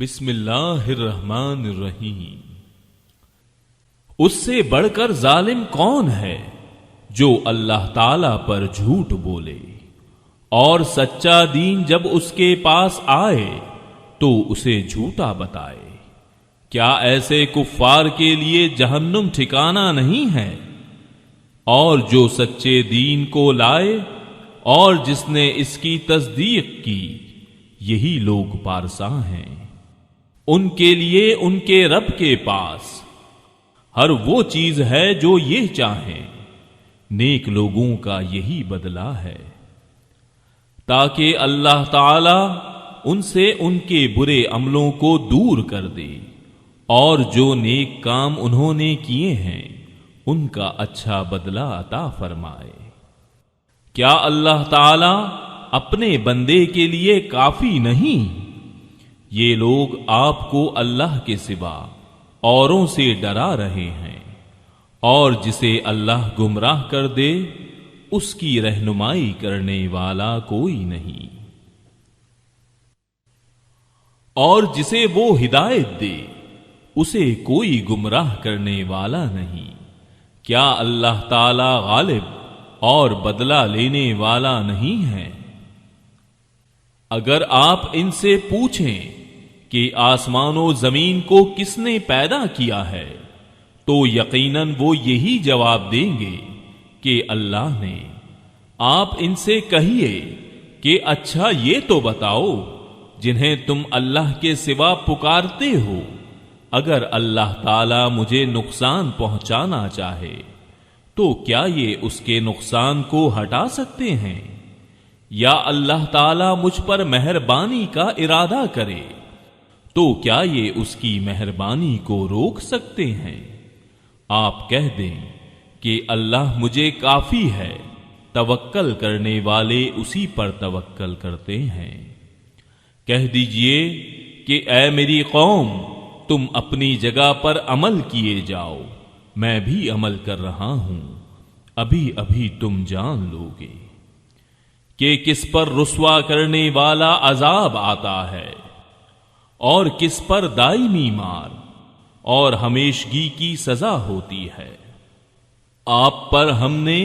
بسم اللہ الرحمن الرحیم۔ اس سے بڑھ کر ظالم کون ہے جو اللہ تعالی پر جھوٹ بولے اور سچا دین جب اس کے پاس آئے تو اسے جھوٹا بتائے۔ کیا ایسے کفار کے لیے جہنم ٹھکانہ نہیں ہے؟ اور جو سچے دین کو لائے اور جس نے اس کی تصدیق کی، یہی لوگ پارساں ہیں۔ ان کے لیے ان کے رب کے پاس ہر وہ چیز ہے جو یہ چاہیں، نیک لوگوں کا یہی بدلہ ہے، تاکہ اللہ تعالی ان سے ان کے برے عملوں کو دور کر دے اور جو نیک کام انہوں نے کیے ہیں ان کا اچھا بدلہ عطا فرمائے۔ کیا اللہ تعالی اپنے بندے کے لیے کافی نہیں؟ یہ لوگ آپ کو اللہ کے سوا اوروں سے ڈرا رہے ہیں، اور جسے اللہ گمراہ کر دے اس کی رہنمائی کرنے والا کوئی نہیں، اور جسے وہ ہدایت دے اسے کوئی گمراہ کرنے والا نہیں۔ کیا اللہ تعالی غالب اور بدلہ لینے والا نہیں ہے؟ اگر آپ ان سے پوچھیں کہ آسمان و زمین کو کس نے پیدا کیا ہے تو یقیناً وہ یہی جواب دیں گے کہ اللہ نے۔ آپ ان سے کہیے کہ اچھا یہ تو بتاؤ جنہیں تم اللہ کے سوا پکارتے ہو، اگر اللہ تعالی مجھے نقصان پہنچانا چاہے تو کیا یہ اس کے نقصان کو ہٹا سکتے ہیں؟ یا اللہ تعالی مجھ پر مہربانی کا ارادہ کرے تو کیا یہ اس کی مہربانی کو روک سکتے ہیں؟ آپ کہہ دیں کہ اللہ مجھے کافی ہے، توکل کرنے والے اسی پر توکل کرتے ہیں۔ کہہ دیجئے کہ اے میری قوم، تم اپنی جگہ پر عمل کیے جاؤ، میں بھی عمل کر رہا ہوں، ابھی ابھی تم جان لو گے کہ کس پر رسوا کرنے والا عذاب آتا ہے اور کس پر دائمی مار اور ہمیشگی کی سزا ہوتی ہے۔ آپ پر ہم نے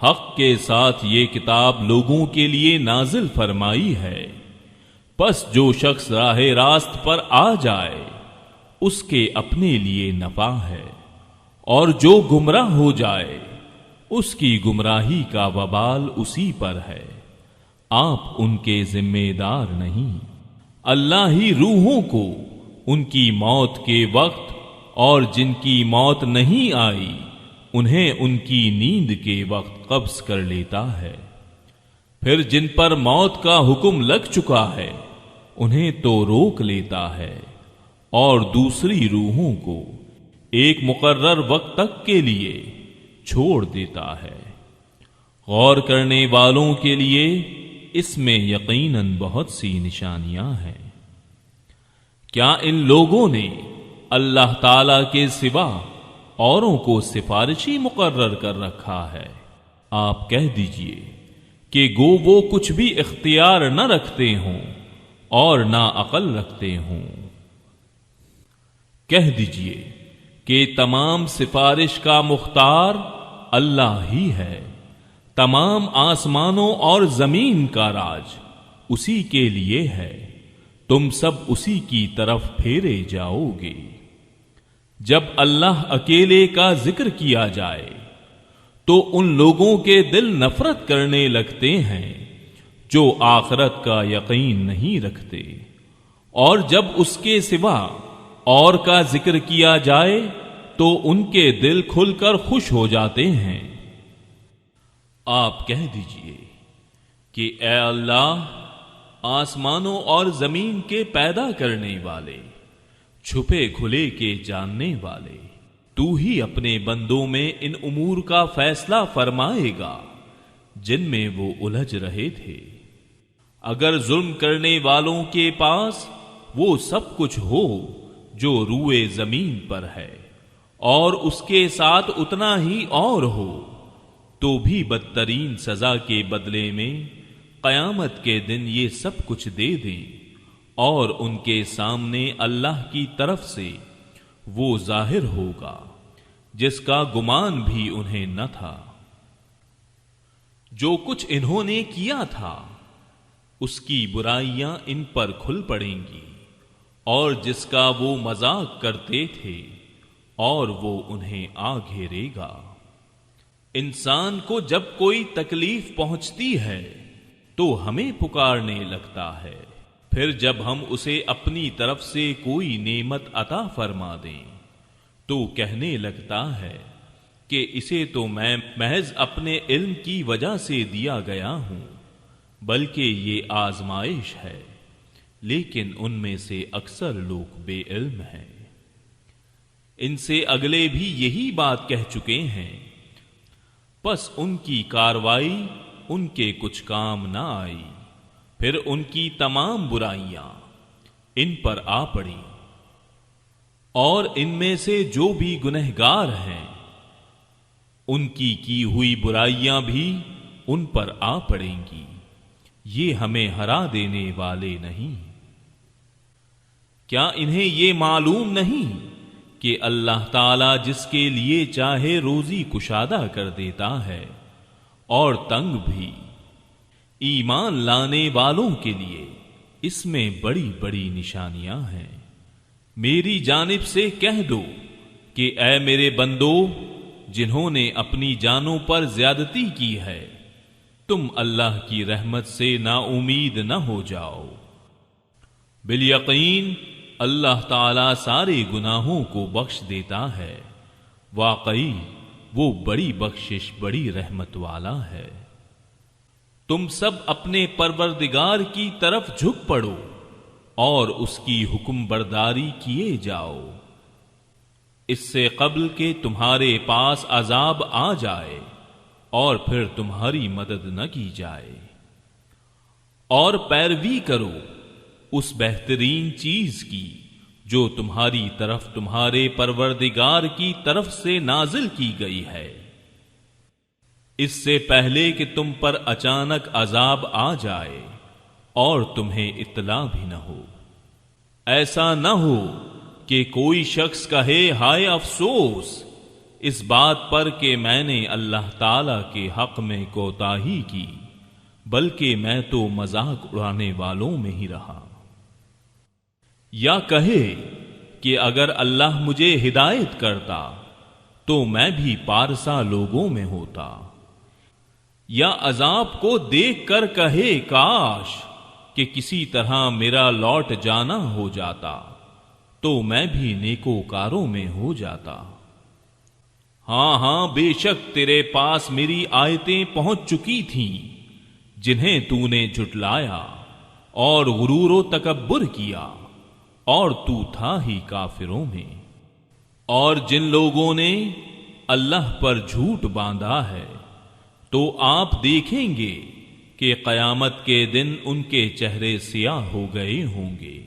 حق کے ساتھ یہ کتاب لوگوں کے لیے نازل فرمائی ہے، پس جو شخص راہ راست پر آ جائے اس کے اپنے لیے نفع ہے، اور جو گمراہ ہو جائے اس کی گمراہی کا وبال اسی پر ہے۔ آپ ان کے ذمہ دار نہیں، اللہ ہی روحوں کو ان کی موت کے وقت اور جن کی موت نہیں آئی انہیں ان کی نیند کے وقت قبض کر لیتا ہے، پھر جن پر موت کا حکم لگ چکا ہے انہیں تو روک لیتا ہے، اور دوسری روحوں کو ایک مقرر وقت تک کے لیے چھوڑ دیتا ہے۔ غور کرنے والوں کے لیے اس میں یقیناً بہت سی نشانیاں ہیں۔ کیا ان لوگوں نے اللہ تعالی کے سوا اوروں کو سفارشی مقرر کر رکھا ہے؟ آپ کہہ دیجئے کہ گو وہ کچھ بھی اختیار نہ رکھتے ہوں اور نہ عقل رکھتے ہوں۔ کہہ دیجئے کہ تمام سفارش کا مختار اللہ ہی ہے، تمام آسمانوں اور زمین کا راج اسی کے لیے ہے، تم سب اسی کی طرف پھیرے جاؤ گے۔ جب اللہ اکیلے کا ذکر کیا جائے تو ان لوگوں کے دل نفرت کرنے لگتے ہیں جو آخرت کا یقین نہیں رکھتے، اور جب اس کے سوا اور کا ذکر کیا جائے تو ان کے دل کھل کر خوش ہو جاتے ہیں۔ آپ کہہ دیجئے کہ اے اللہ، آسمانوں اور زمین کے پیدا کرنے والے، چھپے کھلے کے جاننے والے، تو ہی اپنے بندوں میں ان امور کا فیصلہ فرمائے گا جن میں وہ الجھ رہے تھے۔ اگر ظلم کرنے والوں کے پاس وہ سب کچھ ہو جو روئے زمین پر ہے اور اس کے ساتھ اتنا ہی اور ہو، تو بھی بدترین سزا کے بدلے میں قیامت کے دن یہ سب کچھ دے دیں اور ان کے سامنے اللہ کی طرف سے وہ ظاہر ہوگا جس کا گمان بھی انہیں نہ تھا۔ جو کچھ انہوں نے کیا تھا اس کی برائیاں ان پر کھل پڑیں گی، اور جس کا وہ مذاق کرتے تھے اور وہ انہیں آ گھیرے گا۔ انسان کو جب کوئی تکلیف پہنچتی ہے تو ہمیں پکارنے لگتا ہے، پھر جب ہم اسے اپنی طرف سے کوئی نعمت عطا فرما دیں تو کہنے لگتا ہے کہ اسے تو میں محض اپنے علم کی وجہ سے دیا گیا ہوں، بلکہ یہ آزمائش ہے۔ لیکن ان میں سے اکثر لوگ بے علم ہیں۔ ان سے اگلے بھی یہی بات کہہ چکے ہیں، پس ان کی کاروائی ان کے کچھ کام نہ آئی، پھر ان کی تمام برائیاں ان پر آ پڑیں، اور ان میں سے جو بھی گنہگار ہیں ان کی ہوئی برائیاں بھی ان پر آ پڑیں گی۔ یہ ہمیں ہرا دینے والے نہیں۔ کیا انہیں یہ معلوم نہیں کہ اللہ تعالی جس کے لیے چاہے روزی کشادہ کر دیتا ہے اور تنگ بھی؟ ایمان لانے والوں کے لیے اس میں بڑی بڑی نشانیاں ہیں۔ میری جانب سے کہہ دو کہ اے میرے بندو جنہوں نے اپنی جانوں پر زیادتی کی ہے، تم اللہ کی رحمت سے نا امید نہ ہو جاؤ۔ بالیقین اللہ تعالی سارے گناہوں کو بخش دیتا ہے، واقعی وہ بڑی بخشش بڑی رحمت والا ہے۔ تم سب اپنے پروردگار کی طرف جھک پڑو اور اس کی حکم برداری کیے جاؤ، اس سے قبل کہ تمہارے پاس عذاب آ جائے اور پھر تمہاری مدد نہ کی جائے، اور پیروی کرو اس بہترین چیز کی جو تمہاری طرف تمہارے پروردگار کی طرف سے نازل کی گئی ہے، اس سے پہلے کہ تم پر اچانک عذاب آ جائے اور تمہیں اطلاع بھی نہ ہو۔ ایسا نہ ہو کہ کوئی شخص کہے ہائے افسوس اس بات پر کہ میں نے اللہ تعالی کے حق میں کوتاہی کی، بلکہ میں تو مذاق اڑانے والوں میں ہی رہا۔ یا کہے کہ اگر اللہ مجھے ہدایت کرتا تو میں بھی پارسا لوگوں میں ہوتا۔ یا عذاب کو دیکھ کر کہے کاش کہ کسی طرح میرا لوٹ جانا ہو جاتا تو میں بھی نیکوکاروں میں ہو جاتا۔ ہاں ہاں بے شک تیرے پاس میری آیتیں پہنچ چکی تھیں جنہیں تو نے جھٹلایا اور غرور و تکبر کیا، اور تو تھا ہی کافروں میں۔ اور جن لوگوں نے اللہ پر جھوٹ باندھا ہے تو آپ دیکھیں گے کہ قیامت کے دن ان کے چہرے سیاہ ہو گئے ہوں گے۔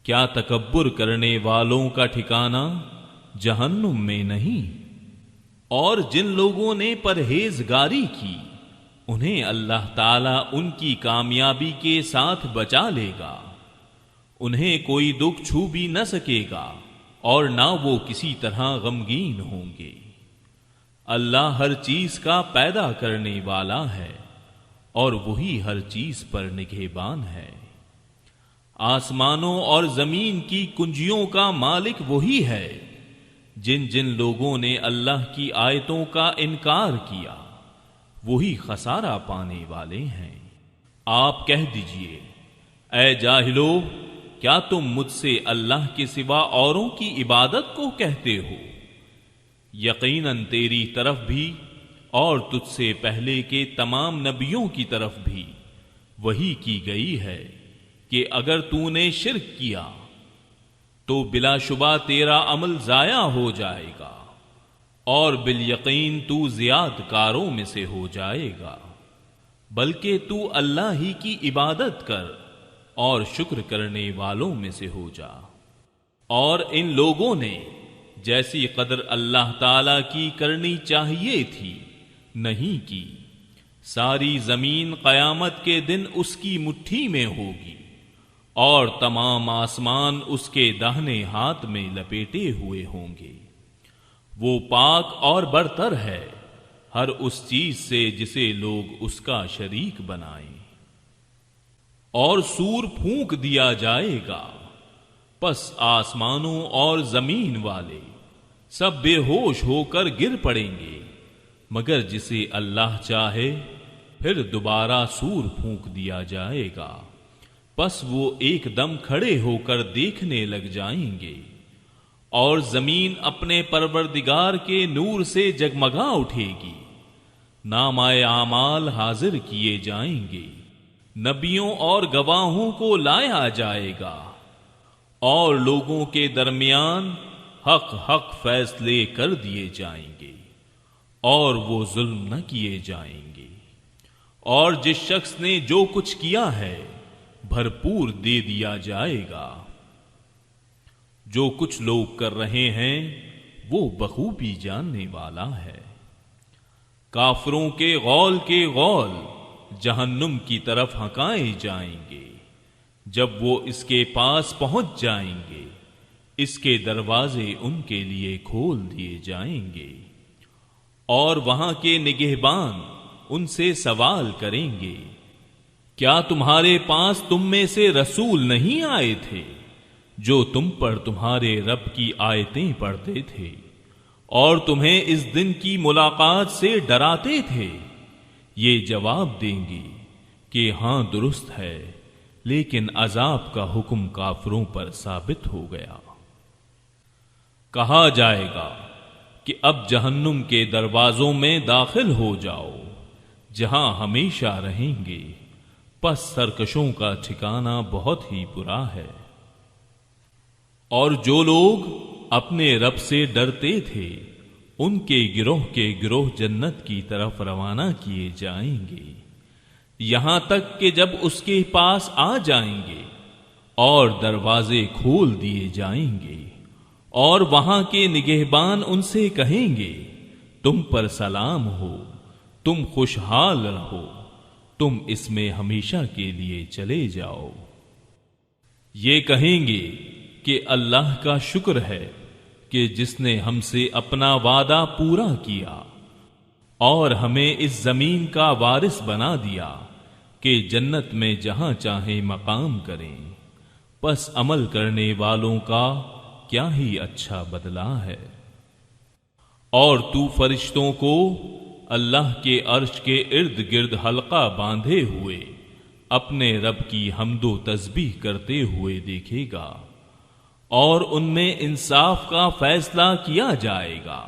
کیا تکبر کرنے والوں کا ٹھکانہ جہنم میں نہیں؟ اور جن لوگوں نے پرہیزگاری کی انہیں اللہ تعالیٰ ان کی کامیابی کے ساتھ بچا لے گا، انہیں کوئی دکھ چھو بھی نہ سکے گا اور نہ وہ کسی طرح غمگین ہوں گے۔ اللہ ہر چیز کا پیدا کرنے والا ہے اور وہی ہر چیز پر نگہبان ہے۔ آسمانوں اور زمین کی کنجیوں کا مالک وہی ہے۔ جن جن لوگوں نے اللہ کی آیتوں کا انکار کیا وہی خسارہ پانے والے ہیں۔ آپ کہہ دیجئے اے جاہلو، کیا تم مجھ سے اللہ کے سوا اوروں کی عبادت کو کہتے ہو؟ یقیناً تیری طرف بھی اور تجھ سے پہلے کے تمام نبیوں کی طرف بھی وہی کی گئی ہے کہ اگر تو نے شرک کیا تو بلا شبہ تیرا عمل ضائع ہو جائے گا اور بالیقین تو زیاد کاروں میں سے ہو جائے گا، بلکہ تو اللہ ہی کی عبادت کر اور شکر کرنے والوں میں سے ہو جا۔ اور ان لوگوں نے جیسی قدر اللہ تعالی کی کرنی چاہیے تھی نہیں کی۔ ساری زمین قیامت کے دن اس کی مٹھی میں ہوگی اور تمام آسمان اس کے داہنے ہاتھ میں لپیٹے ہوئے ہوں گے۔ وہ پاک اور برتر ہے ہر اس چیز سے جسے لوگ اس کا شریک بنائیں۔ اور سور پھونک دیا جائے گا، پس آسمانوں اور زمین والے سب بے ہوش ہو کر گر پڑیں گے، مگر جسے اللہ چاہے پھر دوبارہ سور پھونک دیا جائے گا، پس وہ ایک دم کھڑے ہو کر دیکھنے لگ جائیں گے، اور زمین اپنے پروردگار کے نور سے جگمگا اٹھے گی، نامہ اعمال حاضر کیے جائیں گے، نبیوں اور گواہوں کو لایا جائے گا، اور لوگوں کے درمیان حق فیصلے کر دیے جائیں گے، اور وہ ظلم نہ کیے جائیں گے، اور جس شخص نے جو کچھ کیا ہے بھرپور دے دیا جائے گا۔ جو کچھ لوگ کر رہے ہیں وہ بخوبی جاننے والا ہے۔ کافروں کے غول جہنم کی طرف ہنکائے جائیں گے، جب وہ اس کے پاس پہنچ جائیں گے اس کے دروازے ان کے لیے کھول دیے جائیں گے، اور وہاں کے نگہبان ان سے سوال کریں گے، کیا تمہارے پاس تم میں سے رسول نہیں آئے تھے جو تم پر تمہارے رب کی آیتیں پڑھتے تھے اور تمہیں اس دن کی ملاقات سے ڈراتے تھے؟ یہ جواب دیں گے کہ ہاں درست ہے، لیکن عذاب کا حکم کافروں پر ثابت ہو گیا۔ کہا جائے گا کہ اب جہنم کے دروازوں میں داخل ہو جاؤ جہاں ہمیشہ رہیں گے، پس سرکشوں کا ٹھکانہ بہت ہی برا ہے۔ اور جو لوگ اپنے رب سے ڈرتے تھے ان کے گروہ جنت کی طرف روانہ کیے جائیں گے، یہاں تک کہ جب اس کے پاس آ جائیں گے اور دروازے کھول دیے جائیں گے، اور وہاں کے نگہبان ان سے کہیں گے، تم پر سلام ہو، تم خوشحال رہو، تم اس میں ہمیشہ کے لیے چلے جاؤ۔ یہ کہیں گے کہ اللہ کا شکر ہے کہ جس نے ہم سے اپنا وعدہ پورا کیا اور ہمیں اس زمین کا وارث بنا دیا کہ جنت میں جہاں چاہیں مقام کریں، پس عمل کرنے والوں کا کیا ہی اچھا بدلہ ہے۔ اور تو فرشتوں کو اللہ کے عرش کے ارد گرد حلقہ باندھے ہوئے اپنے رب کی حمد و تسبیح کرتے ہوئے دیکھے گا، اور ان میں انصاف کا فیصلہ کیا جائے گا،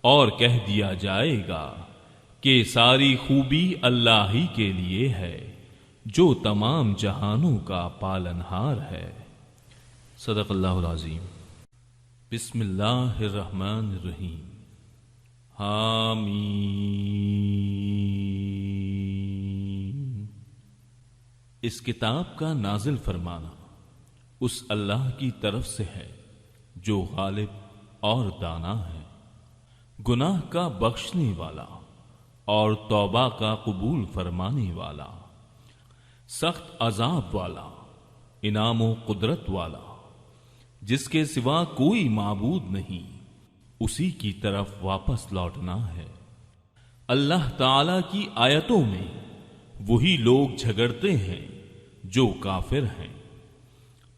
اور کہہ دیا جائے گا کہ ساری خوبی اللہ ہی کے لیے ہے جو تمام جہانوں کا پالنہار ہے۔ صدق اللہ العظیم۔ بسم اللہ الرحمن الرحیم۔ حامیم۔ اس کتاب کا نازل فرمانا اس اللہ کی طرف سے ہے جو غالب اور دانا ہے، گناہ کا بخشنے والا اور توبہ کا قبول فرمانے والا، سخت عذاب والا، انعام و قدرت والا، جس کے سوا کوئی معبود نہیں، اسی کی طرف واپس لوٹنا ہے۔ اللہ تعالی کی آیتوں میں وہی لوگ جھگڑتے ہیں جو کافر ہیں،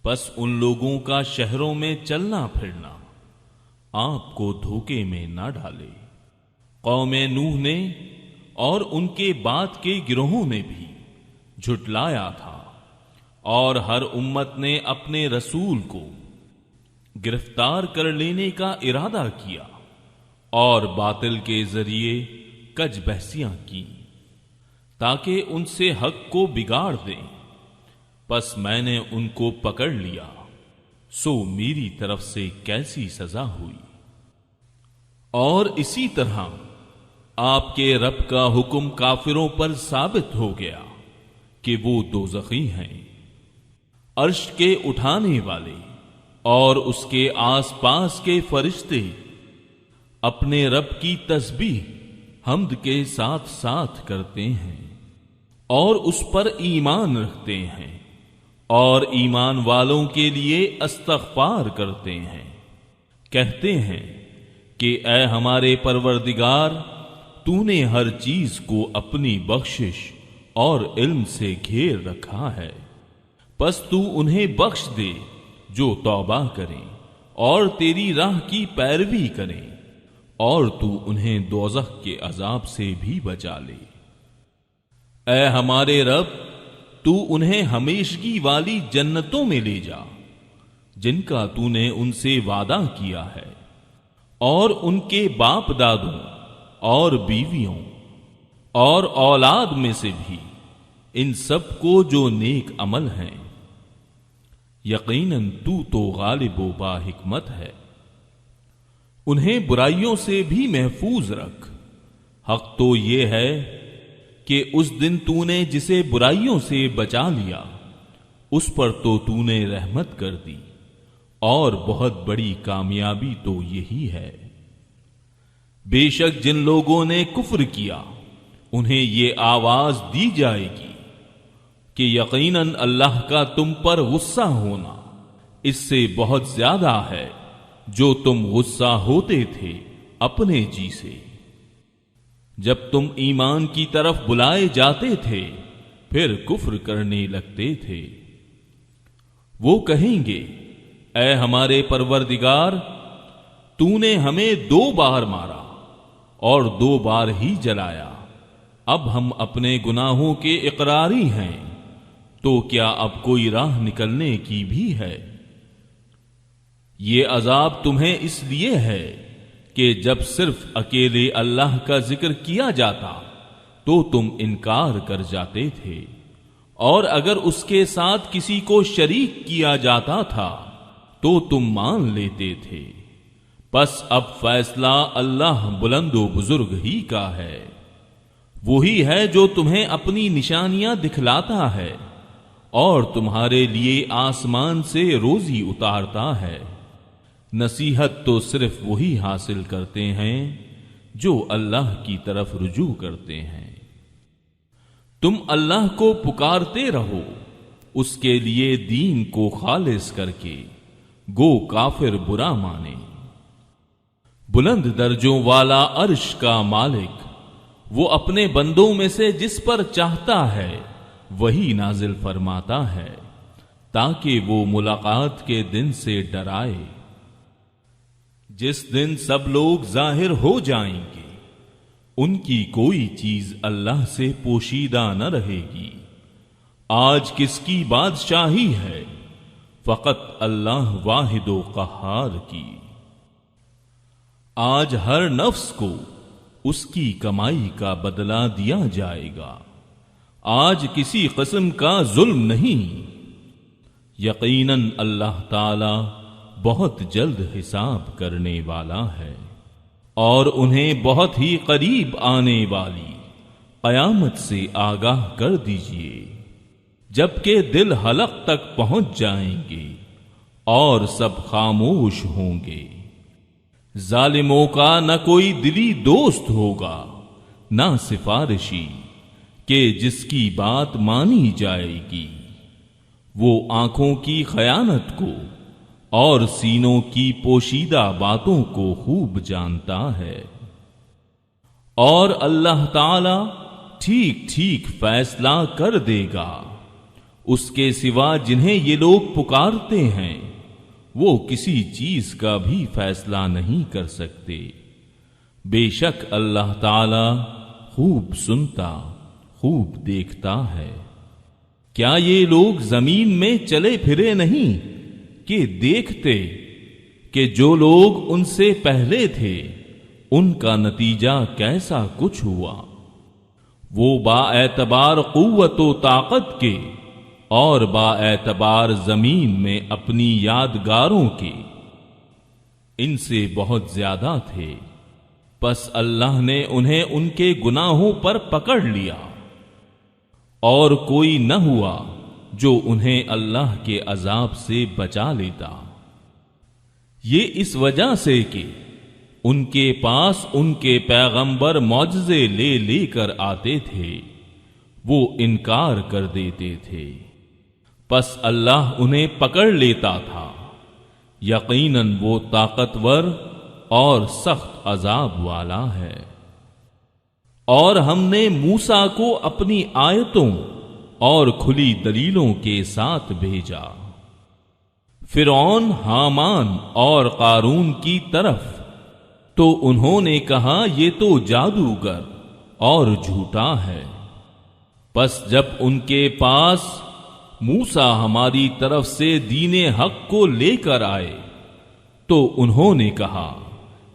پس ان لوگوں کا شہروں میں چلنا پھرنا آپ کو دھوکے میں نہ ڈالے۔ قوم نوح نے اور ان کے بعد کے گروہوں نے بھی جھٹلایا تھا، اور ہر امت نے اپنے رسول کو گرفتار کر لینے کا ارادہ کیا اور باطل کے ذریعے کج بحثیاں کی تاکہ ان سے حق کو بگاڑ دیں، پس میں نے ان کو پکڑ لیا، سو میری طرف سے کیسی سزا ہوئی۔ اور اسی طرح آپ کے رب کا حکم کافروں پر ثابت ہو گیا کہ وہ دوزخی ہیں۔ عرش کے اٹھانے والے اور اس کے آس پاس کے فرشتے اپنے رب کی تسبیح حمد کے ساتھ کرتے ہیں اور اس پر ایمان رکھتے ہیں اور ایمان والوں کے لیے استغفار کرتے ہیں، کہتے ہیں کہ اے ہمارے پروردگار، تو نے ہر چیز کو اپنی بخشش اور علم سے گھیر رکھا ہے، پس تو انہیں بخش دے جو توبہ کریں اور تیری راہ کی پیروی کریں، اور تو انہیں دوزخ کے عذاب سے بھی بچا لے۔ اے ہمارے رب، تو انہیں ہمیشگی والی جنتوں میں لے جا جن کا تو نے ان سے وعدہ کیا ہے، اور ان کے باپ دادوں اور بیویوں اور اولاد میں سے بھی ان سب کو جو نیک عمل ہیں، یقیناً تو غالب و با حکمت ہے۔ انہیں برائیوں سے بھی محفوظ رکھ۔ حق تو یہ ہے کہ اس دن تو نے جسے برائیوں سے بچا لیا اس پر تو نے رحمت کر دی، اور بہت بڑی کامیابی تو یہی ہے۔ بے شک جن لوگوں نے کفر کیا انہیں یہ آواز دی جائے گی کہ یقیناً اللہ کا تم پر غصہ ہونا اس سے بہت زیادہ ہے جو تم غصہ ہوتے تھے اپنے جی سے جب تم ایمان کی طرف بلائے جاتے تھے پھر کفر کرنے لگتے تھے۔ وہ کہیں گے اے ہمارے پروردگار، تو نے ہمیں 2 بار مارا اور 2 بار ہی جلایا، اب ہم اپنے گناہوں کے اقراری ہیں، تو کیا اب کوئی راہ نکلنے کی بھی ہے؟ یہ عذاب تمہیں اس لیے ہے کہ جب صرف اکیلے اللہ کا ذکر کیا جاتا تو تم انکار کر جاتے تھے، اور اگر اس کے ساتھ کسی کو شریک کیا جاتا تھا تو تم مان لیتے تھے۔ پس اب فیصلہ اللہ بلند و بزرگ ہی کا ہے، وہی ہے جو تمہیں اپنی نشانیاں دکھلاتا ہے اور تمہارے لیے آسمان سے روزی اتارتا ہے۔ نصیحت تو صرف وہی حاصل کرتے ہیں جو اللہ کی طرف رجوع کرتے ہیں۔ تم اللہ کو پکارتے رہو اس کے لیے دین کو خالص کر کے، گو کافر برا مانے۔ بلند درجوں والا عرش کا مالک وہ اپنے بندوں میں سے جس پر چاہتا ہے وہی نازل فرماتا ہے تاکہ وہ ملاقات کے دن سے ڈرائے، جس دن سب لوگ ظاہر ہو جائیں گے، ان کی کوئی چیز اللہ سے پوشیدہ نہ رہے گی۔ آج کس کی بادشاہی ہے؟ فقط اللہ واحد و قہار کی۔ آج ہر نفس کو اس کی کمائی کا بدلہ دیا جائے گا، آج کسی قسم کا ظلم نہیں۔ یقیناً اللہ تعالی بہت جلد حساب کرنے والا ہے، اور انہیں بہت ہی قریب آنے والی قیامت سے آگاہ کر دیجئے، جبکہ دل حلق تک پہنچ جائیں گے اور سب خاموش ہوں گے۔ ظالموں کا نہ کوئی دلی دوست ہوگا نہ سفارشی کہ جس کی بات مانی جائے گی۔ وہ آنکھوں کی خیانت کو اور سینوں کی پوشیدہ باتوں کو خوب جانتا ہے، اور اللہ تعالی ٹھیک ٹھیک فیصلہ کر دے گا۔ اس کے سوا جنہیں یہ لوگ پکارتے ہیں وہ کسی چیز کا بھی فیصلہ نہیں کر سکتے، بے شک اللہ تعالی خوب سنتا خوب دیکھتا ہے۔ کیا یہ لوگ زمین میں چلے پھرے نہیں کہ دیکھتے کہ جو لوگ ان سے پہلے تھے ان کا نتیجہ کیسا کچھ ہوا؟ وہ با اعتبار قوت و طاقت کے اور با اعتبار زمین میں اپنی یادگاروں کے ان سے بہت زیادہ تھے، پس اللہ نے انہیں ان کے گناہوں پر پکڑ لیا، اور کوئی نہ ہوا جو انہیں اللہ کے عذاب سے بچا لیتا۔ یہ اس وجہ سے کہ ان کے پاس ان کے پیغمبر معجزے لے لے کر آتے تھے، وہ انکار کر دیتے تھے۔ پس اللہ انہیں پکڑ لیتا تھا، یقیناً وہ طاقتور اور سخت عذاب والا ہے۔ اور ہم نے موسیٰ کو اپنی آیتوں اور کھلی دلیلوں کے ساتھ بھیجا فرعون، حامان اور قارون کی طرف، تو انہوں نے کہا یہ تو جادوگر اور جھوٹا ہے۔ پس جب ان کے پاس موسیٰ ہماری طرف سے دین حق کو لے کر آئے تو انہوں نے کہا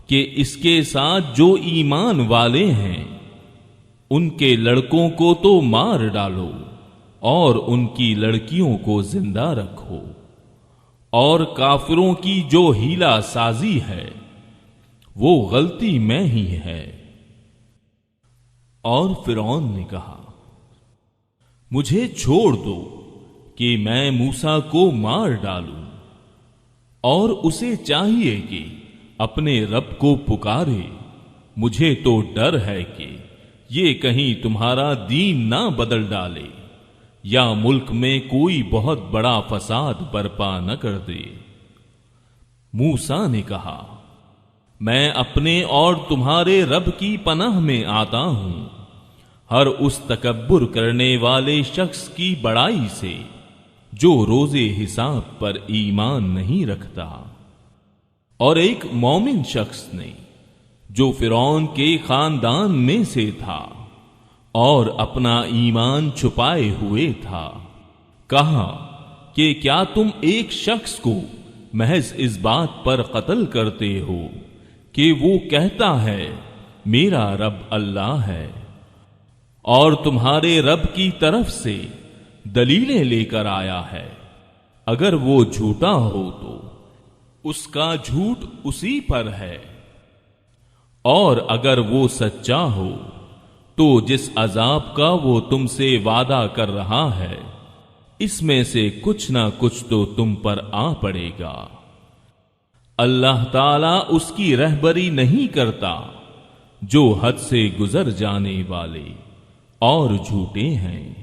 کہ اس کے ساتھ جو ایمان والے ہیں ان کے لڑکوں کو تو مار ڈالو اور ان کی لڑکیوں کو زندہ رکھو، اور کافروں کی جو ہیلا سازی ہے وہ غلطی میں ہی ہے۔ اور فرعون نے کہا مجھے چھوڑ دو کہ میں موسیٰ کو مار ڈالوں، اور اسے چاہیے کہ اپنے رب کو پکارے، مجھے تو ڈر ہے کہ یہ کہیں تمہارا دین نہ بدل ڈالے یا ملک میں کوئی بہت بڑا فساد برپا نہ کر دے۔ موسیٰ نے کہا میں اپنے اور تمہارے رب کی پناہ میں آتا ہوں ہر اس تکبر کرنے والے شخص کی بڑائی سے جو روز حساب پر ایمان نہیں رکھتا۔ اور ایک مومن شخص نے جو فرعون کے خاندان میں سے تھا اور اپنا ایمان چھپائے ہوئے تھا، کہا کہ کیا تم ایک شخص کو محض اس بات پر قتل کرتے ہو کہ وہ کہتا ہے میرا رب اللہ ہے، اور تمہارے رب کی طرف سے دلیلیں لے کر آیا ہے؟ اگر وہ جھوٹا ہو تو اس کا جھوٹ اسی پر ہے، اور اگر وہ سچا ہو تو جس عذاب کا وہ تم سے وعدہ کر رہا ہے اس میں سے کچھ نہ کچھ تو تم پر آ پڑے گا۔ اللہ تعالیٰ اس کی رہبری نہیں کرتا جو حد سے گزر جانے والے اور جھوٹے ہیں۔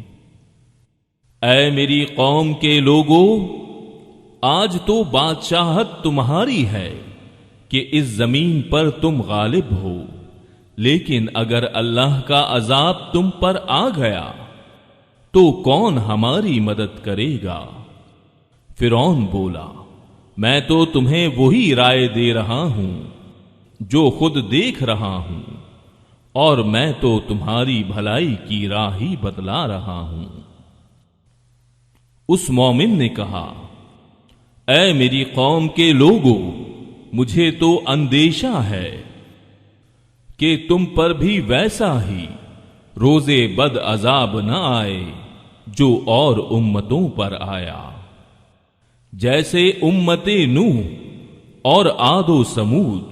اے میری قوم کے لوگوں، آج تو بادشاہت تمہاری ہے کہ اس زمین پر تم غالب ہو، لیکن اگر اللہ کا عذاب تم پر آ گیا تو کون ہماری مدد کرے گا؟ فرعون بولا میں تو تمہیں وہی رائے دے رہا ہوں جو خود دیکھ رہا ہوں، اور میں تو تمہاری بھلائی کی راہ ہی بتلا رہا ہوں۔ اس مومن نے کہا اے میری قوم کے لوگوں، مجھے تو اندیشہ ہے کہ تم پر بھی ویسا ہی روز بد عذاب نہ آئے جو اور امتوں پر آیا، جیسے امت نوح اور عاد و سمود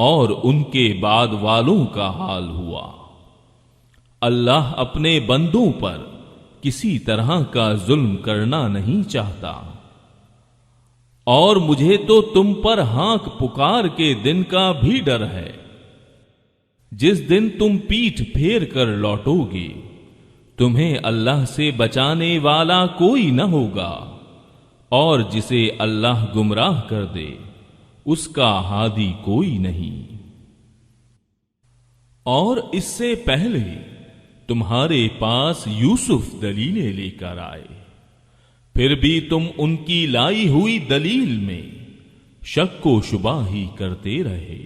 اور ان کے بعد والوں کا حال ہوا۔ اللہ اپنے بندوں پر کسی طرح کا ظلم کرنا نہیں چاہتا، اور مجھے تو تم پر ہانک پکار کے دن کا بھی ڈر ہے، جس دن تم پیٹھ پھیر کر لوٹو گے تمہیں اللہ سے بچانے والا کوئی نہ ہوگا، اور جسے اللہ گمراہ کر دے اس کا ہادی کوئی نہیں۔ اور اس سے پہلے تمہارے پاس یوسف دلیلیں لے کر آئے، پھر بھی تم ان کی لائی ہوئی دلیل میں شک و شبہ ہی کرتے رہے،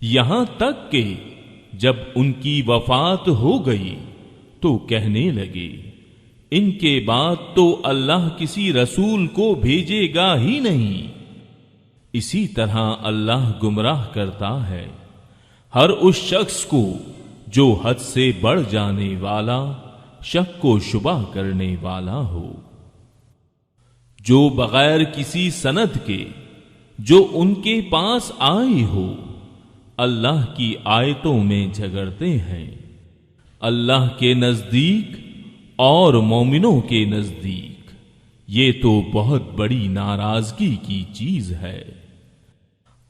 یہاں تک کہ جب ان کی وفات ہو گئی تو کہنے لگے ان کے بعد تو اللہ کسی رسول کو بھیجے گا ہی نہیں۔ اسی طرح اللہ گمراہ کرتا ہے ہر اس شخص کو جو حد سے بڑھ جانے والا، شک و شبہ کرنے والا ہو، جو بغیر کسی سند کے جو ان کے پاس آئی ہو اللہ کی آیتوں میں جھگڑتے ہیں۔ اللہ کے نزدیک اور مومنوں کے نزدیک یہ تو بہت بڑی ناراضگی کی چیز ہے۔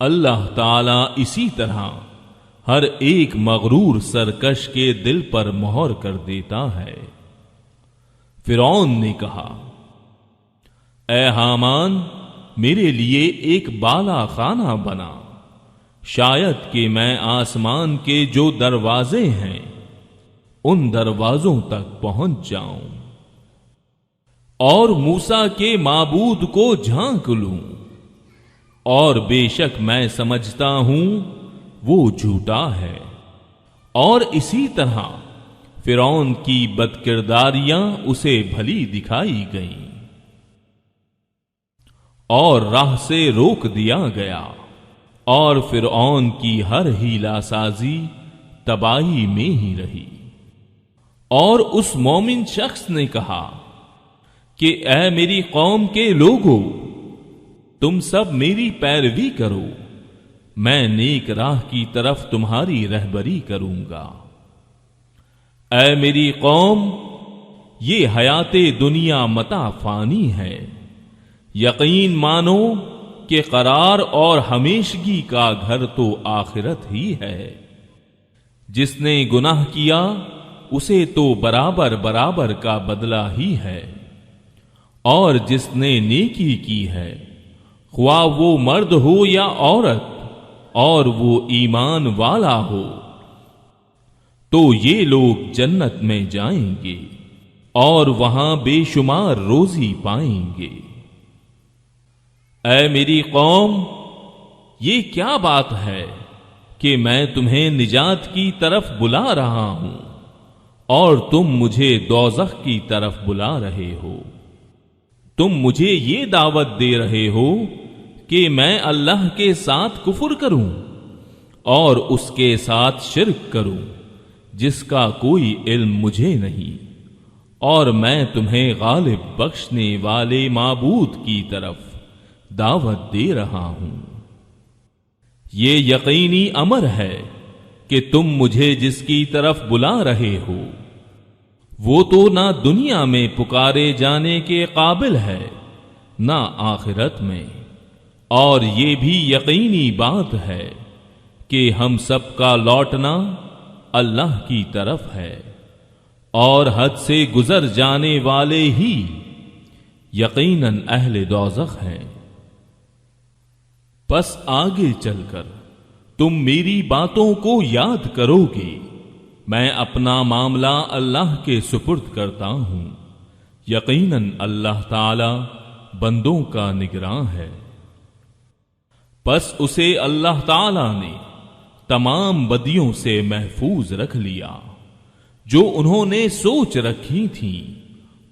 اللہ تعالیٰ اسی طرح ہر ایک مغرور سرکش کے دل پر مہر کر دیتا ہے۔ فرعون نے کہا اے حامان میرے لیے ایک بالا خانہ بنا، شاید کہ میں آسمان کے جو دروازے ہیں ان دروازوں تک پہنچ جاؤں اور موسیٰ کے معبود کو جھانک لوں، اور بے شک میں سمجھتا ہوں وہ جھوٹا ہے۔ اور اسی طرح فرعون کی بدکرداریاں اسے بھلی دکھائی گئیں اور راہ سے روک دیا گیا، اور فرعون کی ہر ہیلا سازی تباہی میں ہی رہی۔ اور اس مومن شخص نے کہا کہ اے میری قوم کے لوگو، تم سب میری پیروی کرو، میں نیک راہ کی طرف تمہاری رہبری کروں گا۔ اے میری قوم، یہ حیات دنیا متاع فانی ہے، یقین مانو کہ قرار اور ہمیشگی کا گھر تو آخرت ہی ہے۔ جس نے گناہ کیا اسے تو برابر برابر کا بدلہ ہی ہے، اور جس نے نیکی کی ہے خواہ وہ مرد ہو یا عورت، اور وہ ایمان والا ہو، تو یہ لوگ جنت میں جائیں گے اور وہاں بے شمار روزی پائیں گے۔ اے میری قوم، یہ کیا بات ہے کہ میں تمہیں نجات کی طرف بلا رہا ہوں اور تم مجھے دوزخ کی طرف بلا رہے ہو؟ تم مجھے یہ دعوت دے رہے ہو کہ میں اللہ کے ساتھ کفر کروں اور اس کے ساتھ شرک کروں جس کا کوئی علم مجھے نہیں، اور میں تمہیں غالب بخشنے والے معبود کی طرف دعوت دے رہا ہوں۔ یہ یقینی امر ہے کہ تم مجھے جس کی طرف بلا رہے ہو وہ تو نہ دنیا میں پکارے جانے کے قابل ہے نہ آخرت میں، اور یہ بھی یقینی بات ہے کہ ہم سب کا لوٹنا اللہ کی طرف ہے، اور حد سے گزر جانے والے ہی یقیناً اہل دوزخ ہیں۔ پس آگے چل کر تم میری باتوں کو یاد کرو گے، میں اپنا معاملہ اللہ کے سپرد کرتا ہوں، یقیناً اللہ تعالی بندوں کا نگراں ہے۔ پس اسے اللہ تعالی نے تمام بدیوں سے محفوظ رکھ لیا جو انہوں نے سوچ رکھی تھیں،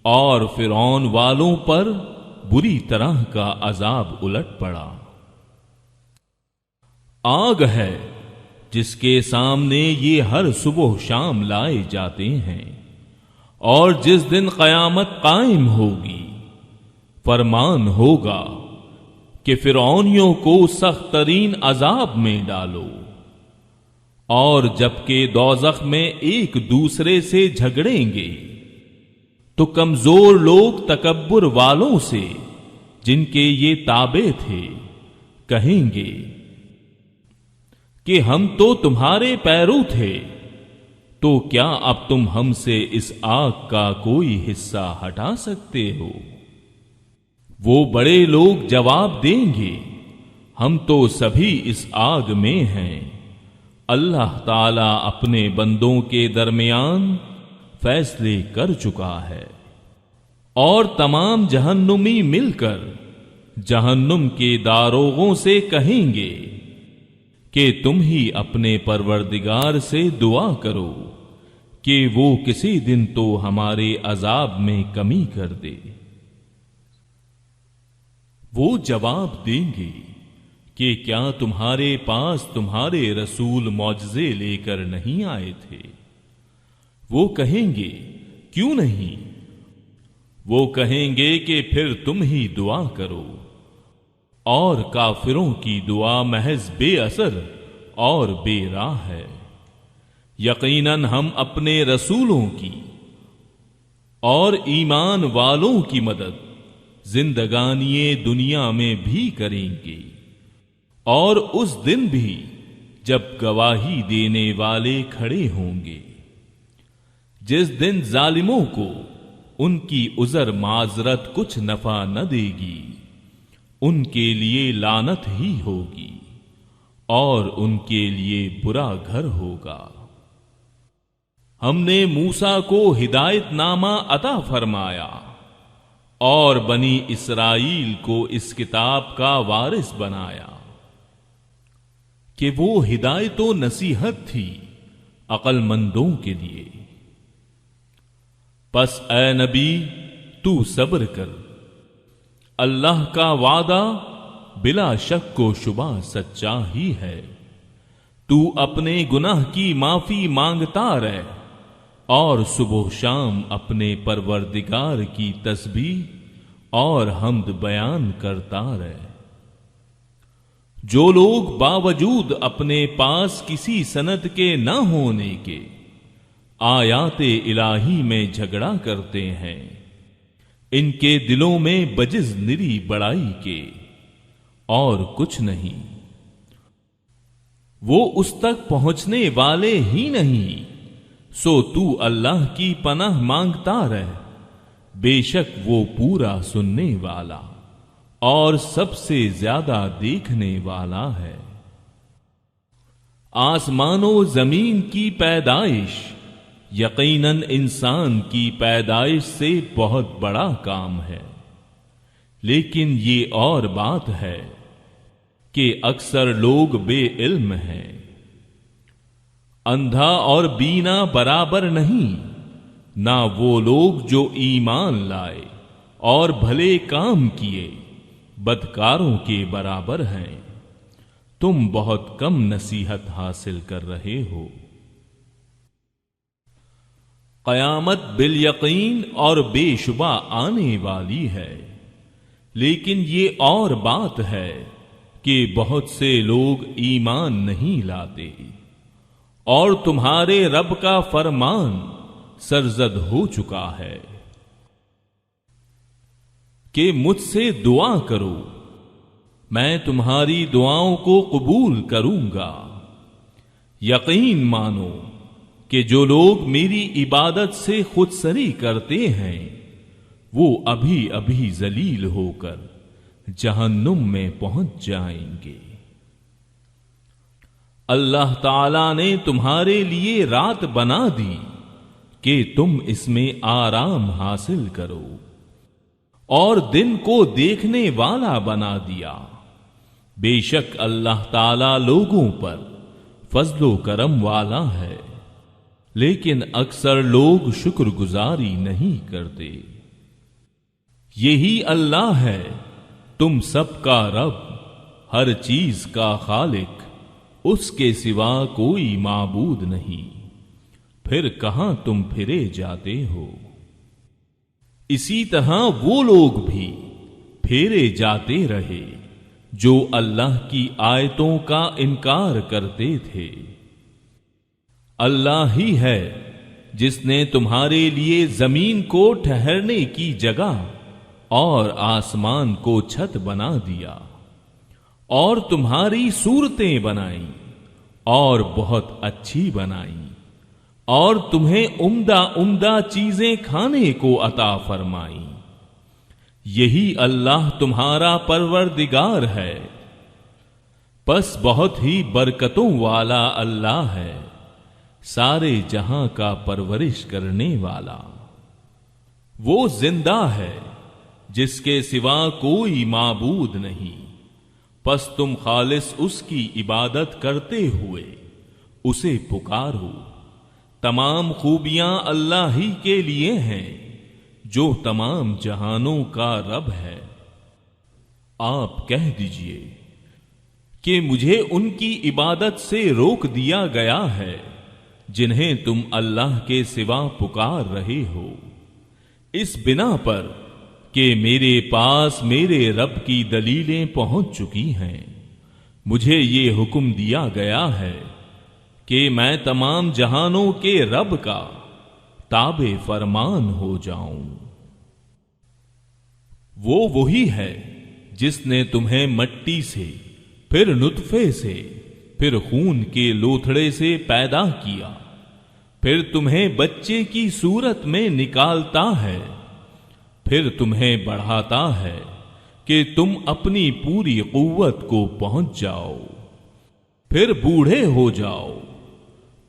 اور فرعون والوں پر بری طرح کا عذاب الٹ پڑا۔ آگ ہے جس کے سامنے یہ ہر صبح شام لائے جاتے ہیں، اور جس دن قیامت قائم ہوگی فرمان ہوگا کہ فرعونیوں کو سخت ترین عذاب میں ڈالو، اور جبکہ دوزخ میں ایک دوسرے سے جھگڑیں گے تو کمزور لوگ تکبر والوں سے جن کے یہ تابع تھے کہیں گے کہ ہم تو تمہارے پیرو تھے، تو کیا اب تم ہم سے اس آگ کا کوئی حصہ ہٹا سکتے ہو؟ وہ بڑے لوگ جواب دیں گے ہم تو سبھی اس آگ میں ہیں۔ اللہ تعالی اپنے بندوں کے درمیان فیصلے کر چکا ہے، اور تمام جہنمی مل کر جہنم کے داروغوں سے کہیں گے کہ تم ہی اپنے پروردگار سے دعا کرو کہ وہ کسی دن تو ہمارے عذاب میں کمی کر دے۔ وہ جواب دیں گے کہ کیا تمہارے پاس تمہارے رسول معجزے لے کر نہیں آئے تھے؟ وہ کہیں گے کیوں نہیں؟ وہ کہیں گے کہ پھر تم ہی دعا کرو، اور کافروں کی دعا محض بے اثر اور بے راہ ہے۔ یقیناً ہم اپنے رسولوں کی اور ایمان والوں کی مدد زندگانی دنیا میں بھی کریں گے، اور اس دن بھی جب گواہی دینے والے کھڑے ہوں گے، جس دن ظالموں کو ان کی عذر معذرت کچھ نفع نہ دے گی، ان کے لیے لعنت ہی ہوگی اور ان کے لیے برا گھر ہوگا۔ ہم نے موسیٰ کو ہدایت نامہ عطا فرمایا اور بنی اسرائیل کو اس کتاب کا وارث بنایا کہ وہ ہدایت و نصیحت تھی عقل مندوں کے لیے۔ پس اے نبی تو صبر کر، اللہ کا وعدہ بلا شک و شبہ سچا ہی ہے۔ تو اپنے گناہ کی معافی مانگتا رہ اور صبح شام اپنے پروردگار کی تسبیح اور حمد بیان کرتا رہ۔ جو لوگ باوجود اپنے پاس کسی سند کے نہ ہونے کے آیات الہی میں جھگڑا کرتے ہیں، ان کے دلوں میں بجز نری بڑائی کے اور کچھ نہیں، وہ اس تک پہنچنے والے ہی نہیں۔ سو تو اللہ کی پناہ مانگتا رہ، بے شک وہ پورا سننے والا اور سب سے زیادہ دیکھنے والا ہے۔ آسمان و زمین کی پیدائش یقیناً انسان کی پیدائش سے بہت بڑا کام ہے، لیکن یہ اور بات ہے کہ اکثر لوگ بے علم ہیں۔ اندھا اور بینا برابر نہیں، نہ وہ لوگ جو ایمان لائے اور بھلے کام کیے بدکاروں کے برابر ہیں۔ تم بہت کم نصیحت حاصل کر رہے ہو۔ قیامت بالیقین اور بے شبہ آنے والی ہے، لیکن یہ اور بات ہے کہ بہت سے لوگ ایمان نہیں لاتے، اور تمہارے رب کا فرمان سرزد ہو چکا ہے کہ مجھ سے دعا کرو، میں تمہاری دعاؤں کو قبول کروں گا۔ یقین مانو کہ جو لوگ میری عبادت سے خودسری کرتے ہیں وہ ابھی ابھی ذلیل ہو کر جہنم میں پہنچ جائیں گے۔ اللہ تعالی نے تمہارے لیے رات بنا دی کہ تم اس میں آرام حاصل کرو، اور دن کو دیکھنے والا بنا دیا۔ بے شک اللہ تعالی لوگوں پر فضل و کرم والا ہے، لیکن اکثر لوگ شکر گزاری نہیں کرتے۔ یہی اللہ ہے تم سب کا رب، ہر چیز کا خالق، اس کے سوا کوئی معبود نہیں، پھر کہاں تم پھرے جاتے ہو؟ اسی طرح وہ لوگ بھی پھیرے جاتے رہے جو اللہ کی آیتوں کا انکار کرتے تھے۔ اللہ ہی ہے جس نے تمہارے لیے زمین کو ٹھہرنے کی جگہ اور آسمان کو چھت بنا دیا، اور تمہاری صورتیں بنائیں اور بہت اچھی بنائیں، اور تمہیں عمدہ عمدہ چیزیں کھانے کو عطا فرمائیں۔ یہی اللہ تمہارا پروردگار ہے، پس بہت ہی برکتوں والا اللہ ہے، سارے جہاں کا پرورش کرنے والا۔ وہ زندہ ہے جس کے سوا کوئی معبود نہیں، پس تم خالص اس کی عبادت کرتے ہوئے اسے پکارو۔ تمام خوبیاں اللہ ہی کے لیے ہیں جو تمام جہانوں کا رب ہے۔ آپ کہہ دیجئے کہ مجھے ان کی عبادت سے روک دیا گیا ہے جنہیں تم اللہ کے سوا پکار رہے ہو، اس بنا پر کہ میرے پاس میرے رب کی دلیلیں پہنچ چکی ہیں۔ مجھے یہ حکم دیا گیا ہے کہ میں تمام جہانوں کے رب کا تابع فرمان ہو جاؤں۔ وہ وہی ہے جس نے تمہیں مٹی سے، پھر نطفے سے، پھر خون کے لوتھڑے سے پیدا کیا، پھر تمہیں بچے کی صورت میں نکالتا ہے پھر تمہیں بڑھاتا ہے کہ تم اپنی پوری قوت کو پہنچ جاؤ، پھر بوڑھے ہو جاؤ۔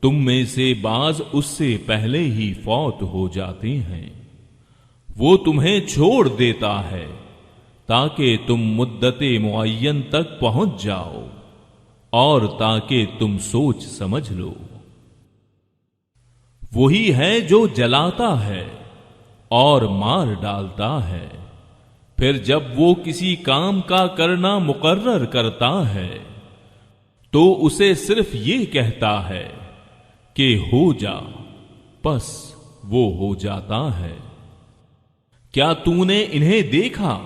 تم میں سے بعض اس سے پہلے ہی فوت ہو جاتے ہیں۔ وہ تمہیں چھوڑ دیتا ہے تاکہ تم مدت معین تک پہنچ جاؤ اور تاکہ تم سوچ سمجھ لو۔ وہی ہے جو جلاتا ہے اور مار ڈالتا ہے، پھر جب وہ کسی کام کا کرنا مقرر کرتا ہے تو اسے صرف یہ کہتا ہے کہ ہو جا، پس وہ ہو جاتا ہے۔ کیا تو نے انہیں دیکھا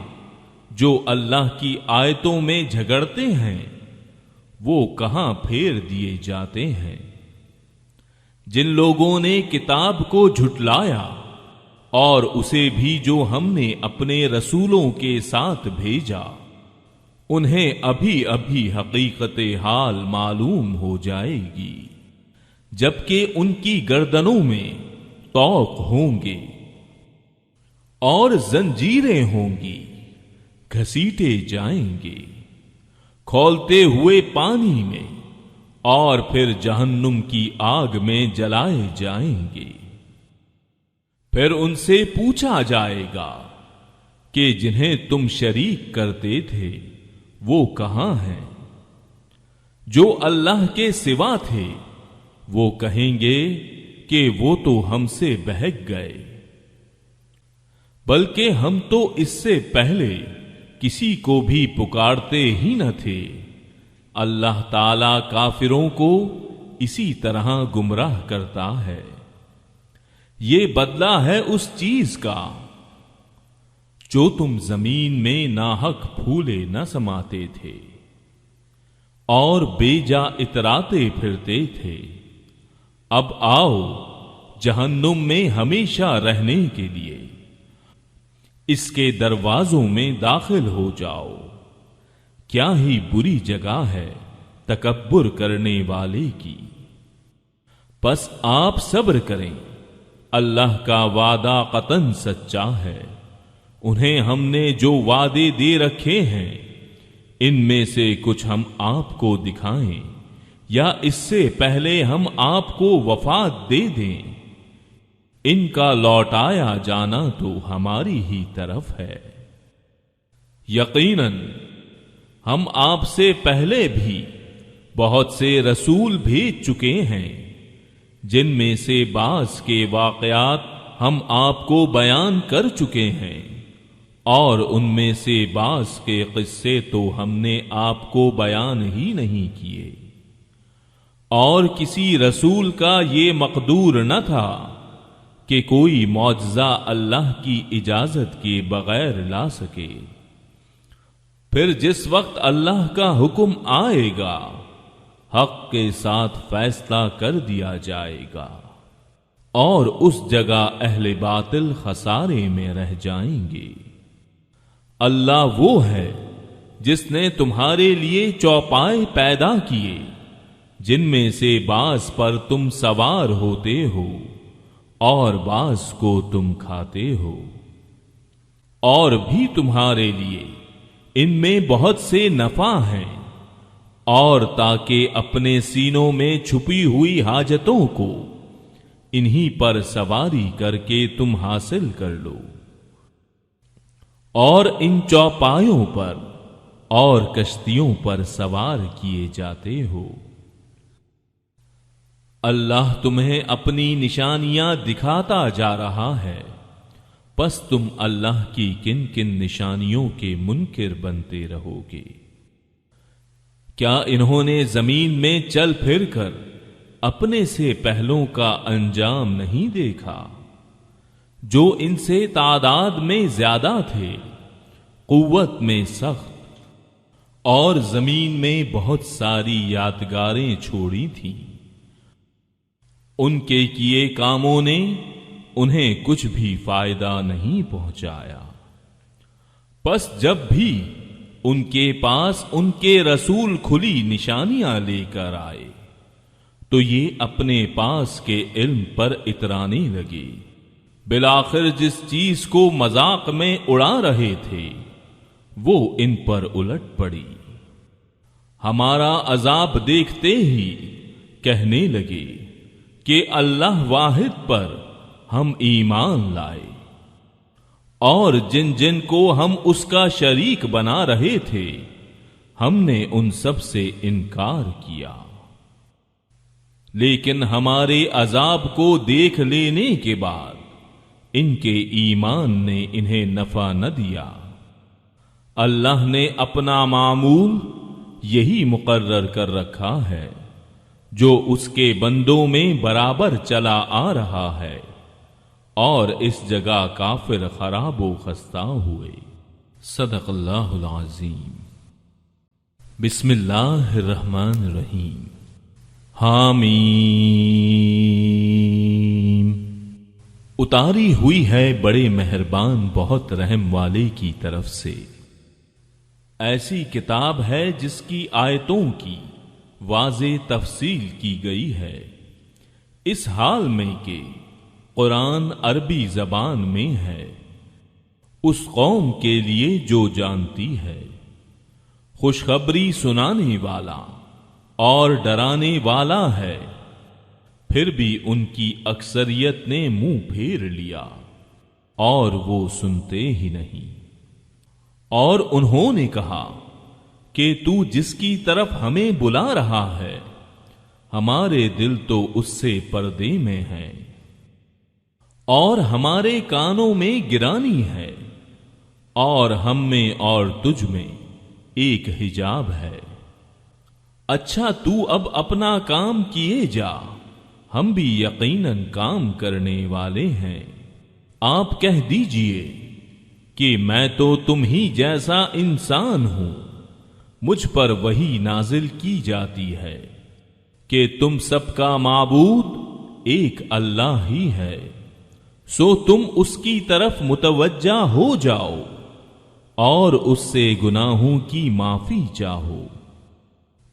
جو اللہ کی آیتوں میں جھگڑتے ہیں؟ وہ کہاں پھیر دیے جاتے ہیں۔ جن لوگوں نے کتاب کو جھٹلایا اور اسے بھی جو ہم نے اپنے رسولوں کے ساتھ بھیجا، انہیں ابھی ابھی حقیقت حال معلوم ہو جائے گی، جبکہ ان کی گردنوں میں طوق ہوں گے اور زنجیریں ہوں گی، گھسیٹے جائیں گے کھولتے ہوئے پانی میں، اور پھر جہنم کی آگ میں جلائے جائیں گے۔ پھر ان سے پوچھا جائے گا کہ جنہیں تم شریک کرتے تھے وہ کہاں ہیں؟ جو اللہ کے سوا تھے وہ کہیں گے کہ وہ تو ہم سے بہک گئے، بلکہ ہم تو اس سے پہلے کسی کو بھی پکارتے ہی نہ تھے۔ اللہ تعالی کافروں کو اسی طرح گمراہ کرتا ہے۔ یہ بدلہ ہے اس چیز کا جو تم زمین میں ناحق پھولے نہ سماتے تھے اور بے جا اتراتے پھرتے تھے۔ اب آؤ جہنم میں ہمیشہ رہنے کے لیے، اس کے دروازوں میں داخل ہو جاؤ۔ کیا ہی بری جگہ ہے تکبر کرنے والے کی۔ پس آپ صبر کریں، اللہ کا وعدہ قطعاً سچا ہے۔ انہیں ہم نے جو وعدے دے رکھے ہیں ان میں سے کچھ ہم آپ کو دکھائیں یا اس سے پہلے ہم آپ کو وفات دے دیں، ان کا لوٹایا جانا تو ہماری ہی طرف ہے۔ یقیناً ہم آپ سے پہلے بھی بہت سے رسول بھیج چکے ہیں، جن میں سے بعض کے واقعات ہم آپ کو بیان کر چکے ہیں، اور ان میں سے بعض کے قصے تو ہم نے آپ کو بیان ہی نہیں کیے، اور کسی رسول کا یہ مقدور نہ تھا کہ کوئی معجزہ اللہ کی اجازت کے بغیر لا سکے۔ پھر جس وقت اللہ کا حکم آئے گا حق کے ساتھ فیصلہ کر دیا جائے گا، اور اس جگہ اہل باطل خسارے میں رہ جائیں گے۔ اللہ وہ ہے جس نے تمہارے لیے چوپائے پیدا کیے جن میں سے بعض پر تم سوار ہوتے ہو اور بعض کو تم کھاتے ہو، اور بھی تمہارے لیے ان میں بہت سے نفع ہیں، اور تاکہ اپنے سینوں میں چھپی ہوئی حاجتوں کو انہی پر سواری کر کے تم حاصل کر لو، اور ان چوپایوں پر اور کشتیوں پر سوار کیے جاتے ہو۔ اللہ تمہیں اپنی نشانیاں دکھاتا جا رہا ہے، پس تم اللہ کی کن کن نشانیوں کے منکر بنتے رہو گے۔ کیا انہوں نے زمین میں چل پھر کر اپنے سے پہلوں کا انجام نہیں دیکھا، جو ان سے تعداد میں زیادہ تھے، قوت میں سخت، اور زمین میں بہت ساری یادگاریں چھوڑی تھیں۔ ان کے کیے کاموں نے انہیں کچھ بھی فائدہ نہیں پہنچایا۔ پس جب بھی ان کے پاس ان کے رسول کھلی نشانیاں لے کر آئے تو یہ اپنے پاس کے علم پر اترانے لگے بالآخر جس چیز کو مذاق میں اڑا رہے تھے وہ ان پر الٹ پڑی۔ ہمارا عذاب دیکھتے ہی کہنے لگے کہ اللہ واحد پر ہم ایمان لائے، اور جن جن کو ہم اس کا شریک بنا رہے تھے ہم نے ان سب سے انکار کیا، لیکن ہمارے عذاب کو دیکھ لینے کے بعد ان کے ایمان نے انہیں نفع نہ دیا۔ اللہ نے اپنا معمول یہی مقرر کر رکھا ہے جو اس کے بندوں میں برابر چلا آ رہا ہے، اور اس جگہ کافر خراب و خستہ ہوئے۔ صدق اللہ العظیم۔ بسم اللہ الرحمن الرحیم۔ حامیم۔ اتاری ہوئی ہے بڑے مہربان بہت رحم والے کی طرف سے۔ ایسی کتاب ہے جس کی آیتوں کی واضح تفصیل کی گئی ہے، اس حال میں کہ قرآن عربی زبان میں ہے، اس قوم کے لیے جو جانتی ہے، خوشخبری سنانے والا اور ڈرانے والا ہے۔ پھر بھی ان کی اکثریت نے منہ پھیر لیا اور وہ سنتے ہی نہیں۔ اور انہوں نے کہا کہ تو جس کی طرف ہمیں بلا رہا ہے ہمارے دل تو اس سے پردے میں ہیں، اور ہمارے کانوں میں گرانی ہے، اور ہم میں اور تجھ میں ایک حجاب ہے۔ اچھا تو اب اپنا کام کیے جا، ہم بھی یقیناً کام کرنے والے ہیں۔ آپ کہہ دیجئے کہ میں تو تم ہی جیسا انسان ہوں، مجھ پر وحی نازل کی جاتی ہے کہ تم سب کا معبود ایک اللہ ہی ہے، سو تم اس کی طرف متوجہ ہو جاؤ اور اس سے گناہوں کی معافی چاہو۔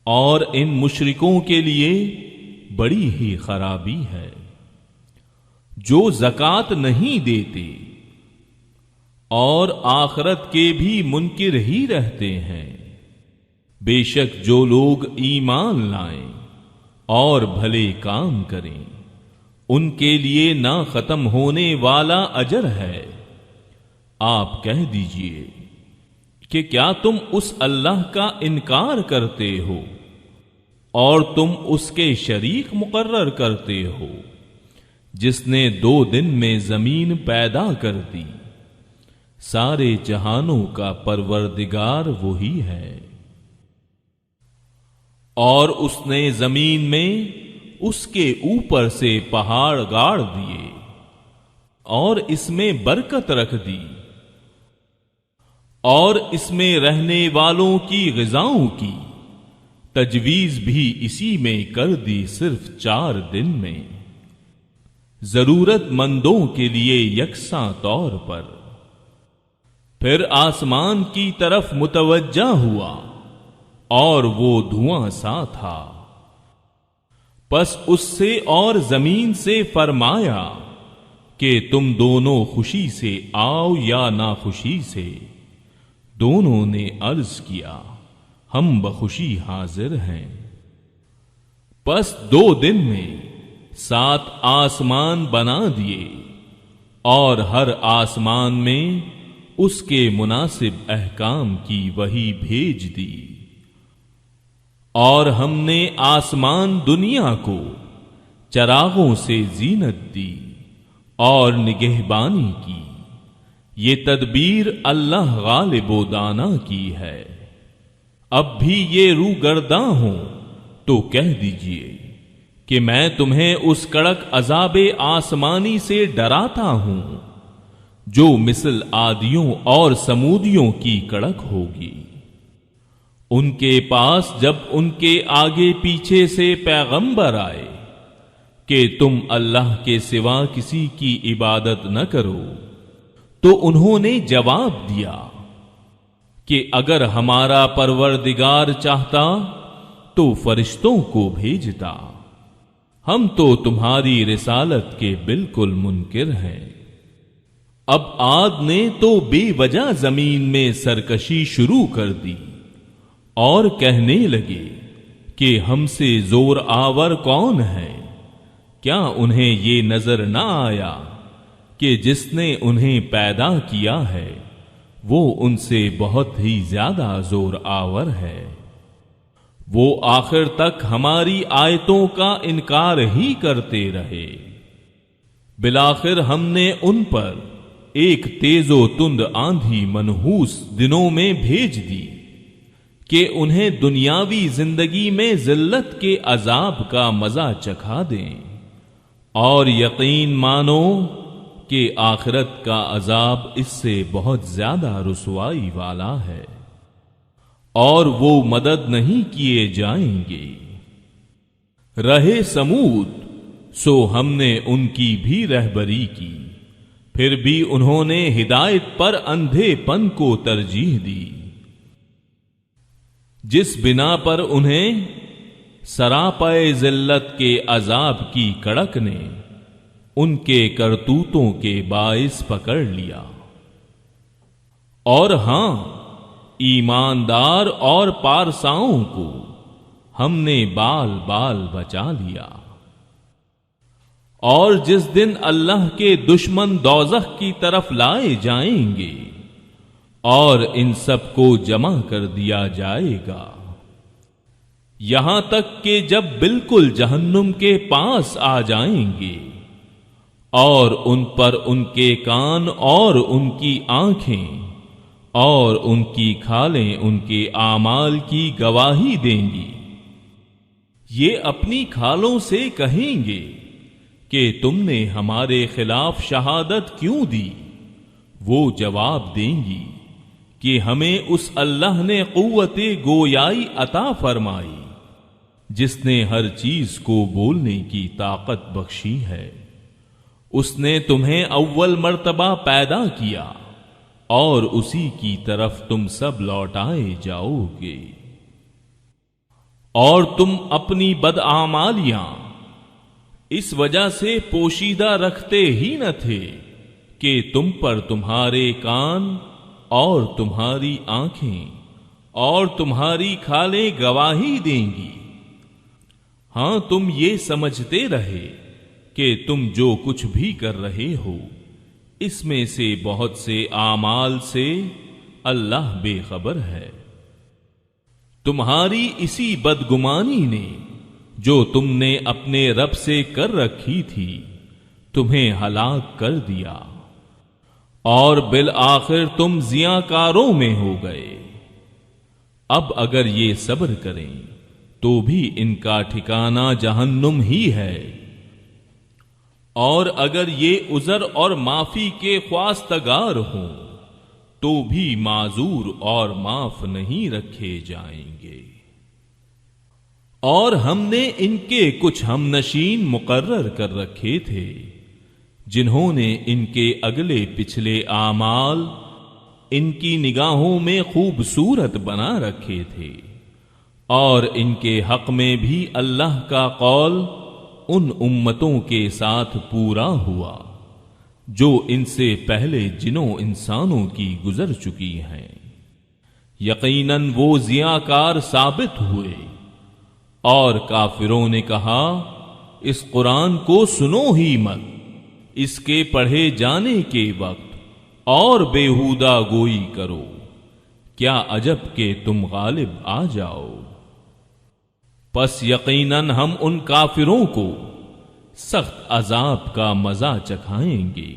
اور ان مشرکوں کے لیے بڑی ہی خرابی ہے جو زکوٰۃ نہیں دیتے اور آخرت کے بھی منکر ہی رہتے ہیں۔ بے شک جو لوگ ایمان لائیں اور بھلے کام کریں ان کے لیے نہ ختم ہونے والا اجر ہے۔ آپ کہہ دیجئے کہ کیا تم اس اللہ کا انکار کرتے ہو اور تم اس کے شریک مقرر کرتے ہو جس نے 2 دن میں زمین پیدا کر دی؟ سارے جہانوں کا پروردگار وہی ہے۔ اور اس نے زمین میں اس کے اوپر سے پہاڑ گاڑ دیے اور اس میں برکت رکھ دی، اور اس میں رہنے والوں کی غذاؤں کی تجویز بھی اسی میں کر دی، صرف 4 دن میں، ضرورت مندوں کے لیے یکساں طور پر۔ پھر آسمان کی طرف متوجہ ہوا اور وہ دھواں سا تھا، پس اس سے اور زمین سے فرمایا کہ تم دونوں خوشی سے آؤ یا ناخوشی سے۔ دونوں نے عرض کیا ہم بخوشی حاضر ہیں۔ پس 2 دن میں 7 آسمان بنا دیے اور ہر آسمان میں اس کے مناسب احکام کی وحی بھیج دی، اور ہم نے آسمان دنیا کو چراغوں سے زینت دی اور نگہبانی کی۔ یہ تدبیر اللہ غالب و دانا کی ہے۔ اب بھی یہ روگرداں ہوں تو کہہ دیجئے کہ میں تمہیں اس کڑک عذاب آسمانی سے ڈراتا ہوں جو مثل عادیوں اور سمودیوں کی کڑک ہوگی۔ ان کے پاس جب ان کے آگے پیچھے سے پیغمبر آئے کہ تم اللہ کے سوا کسی کی عبادت نہ کرو، تو انہوں نے جواب دیا کہ اگر ہمارا پروردگار چاہتا تو فرشتوں کو بھیجتا، ہم تو تمہاری رسالت کے بالکل منکر ہیں۔ اب عاد نے تو بے وجہ زمین میں سرکشی شروع کر دی اور کہنے لگے کہ ہم سے زور آور کون ہے؟ کیا انہیں یہ نظر نہ آیا کہ جس نے انہیں پیدا کیا ہے وہ ان سے بہت ہی زیادہ زور آور ہے؟ وہ آخر تک ہماری آیتوں کا انکار ہی کرتے رہے۔ بالآخر ہم نے ان پر ایک تیز و تند آندھی منحوس دنوں میں بھیج دی کہ انہیں دنیاوی زندگی میں ذلت کے عذاب کا مزہ چکھا دیں، اور یقین مانو کہ آخرت کا عذاب اس سے بہت زیادہ رسوائی والا ہے، اور وہ مدد نہیں کیے جائیں گے۔ رہے سمود، سو ہم نے ان کی بھی رہبری کی، پھر بھی انہوں نے ہدایت پر اندھے پن کو ترجیح دی، جس بنا پر انہیں سراپے ذلت کے عذاب کی کڑک نے ان کے کرتوتوں کے باعث پکڑ لیا۔ اور ہاں، ایماندار اور پارساؤں کو ہم نے بال بال بچا لیا۔ اور جس دن اللہ کے دشمن دوزخ کی طرف لائے جائیں گے اور ان سب کو جمع کر دیا جائے گا، یہاں تک کہ جب بالکل جہنم کے پاس آ جائیں گے اور ان پر ان کے کان اور ان کی آنکھیں اور ان کی کھالیں ان کے اعمال کی گواہی دیں گی، یہ اپنی کھالوں سے کہیں گے کہ تم نے ہمارے خلاف شہادت کیوں دی؟ وہ جواب دیں گی کہ ہمیں اس اللہ نے قوت گویائی عطا فرمائی جس نے ہر چیز کو بولنے کی طاقت بخشی ہے۔ اس نے تمہیں اول مرتبہ پیدا کیا اور اسی کی طرف تم سب لوٹائے جاؤ گے، اور تم اپنی بدعمالیاں اس وجہ سے پوشیدہ رکھتے ہی نہ تھے کہ تم پر تمہارے کان اور تمہاری آنکھیں اور تمہاری کھالیں گواہی دیں گی۔ ہاں، تم یہ سمجھتے رہے کہ تم جو کچھ بھی کر رہے ہو اس میں سے بہت سے اعمال سے اللہ بے خبر ہے۔ تمہاری اسی بدگمانی نے جو تم نے اپنے رب سے کر رکھی تھی تمہیں ہلاک کر دیا، اور بالآخر تم زیاکاروں میں ہو گئے۔ اب اگر یہ صبر کریں تو بھی ان کا ٹھکانہ جہنم ہی ہے، اور اگر یہ عذر اور معافی کے خواستگار ہوں تو بھی معذور اور معاف نہیں رکھے جائیں گے۔ اور ہم نے ان کے کچھ ہم نشین مقرر کر رکھے تھے جنہوں نے ان کے اگلے پچھلے اعمال ان کی نگاہوں میں خوبصورت بنا رکھے تھے، اور ان کے حق میں بھی اللہ کا قول ان امتوں کے ساتھ پورا ہوا جو ان سے پہلے جنوں انسانوں کی گزر چکی ہیں۔ یقیناً وہ ضیاءکار ثابت ہوئے، اور کافروں نے کہا اس قرآن کو سنو ہی مت، اس کے پڑھے جانے کے وقت اور بیہودہ گوئی کرو، کیا عجب کہ تم غالب آ جاؤ۔ پس یقیناً ہم ان کافروں کو سخت عذاب کا مزہ چکھائیں گے،